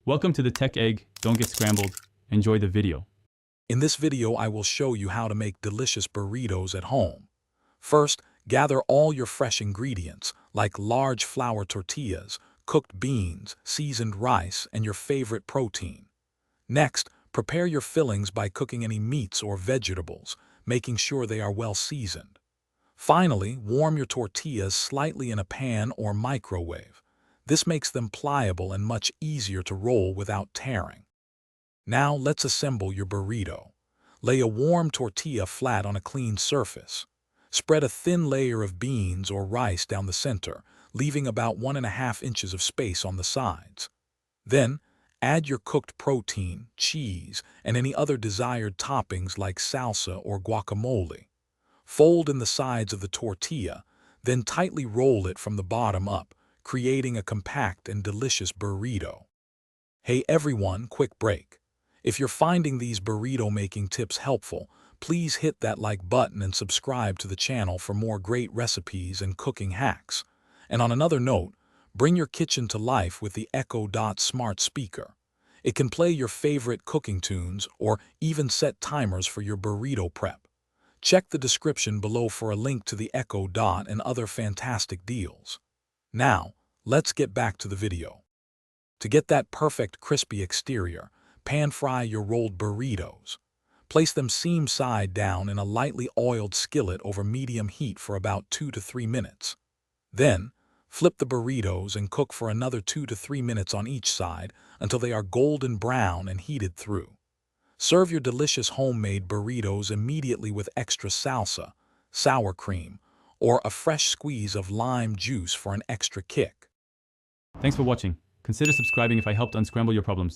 Welcome to the Tech Egg. Don't get scrambled. Enjoy the video. In this video, I will show you how to make delicious burritos at home. First, gather all your fresh ingredients, like large flour tortillas, cooked beans, seasoned rice, and your favorite protein. Next, prepare your fillings by cooking any meats or vegetables, making sure they are well seasoned. Finally, warm your tortillas slightly in a pan or microwave. This makes them pliable and much easier to roll without tearing. Now let's assemble your burrito. Lay a warm tortilla flat on a clean surface. Spread a thin layer of beans or rice down the center, leaving about 1.5 inches of space on the sides. Then, add your cooked protein, cheese, and any other desired toppings like salsa or guacamole. Fold in the sides of the tortilla, then tightly roll it from the bottom up, creating a compact and delicious burrito. Hey everyone, quick break. If you're finding these burrito making tips helpful, please hit that like button and subscribe to the channel for more great recipes and cooking hacks. And on another note, bring your kitchen to life with the Echo Dot smart speaker. It can play your favorite cooking tunes or even set timers for your burrito prep. Check the description below for a link to the Echo Dot and other fantastic deals. Now, let's get back to the video. To get that perfect crispy exterior, pan-fry your rolled burritos. Place them seam side down in a lightly oiled skillet over medium heat for about 2 to 3 minutes. Then, flip the burritos and cook for another 2 to 3 minutes on each side until they are golden brown and heated through. Serve your delicious homemade burritos immediately with extra salsa, sour cream, or a fresh squeeze of lime juice for an extra kick. Thanks for watching. Consider subscribing if I helped unscramble your problems.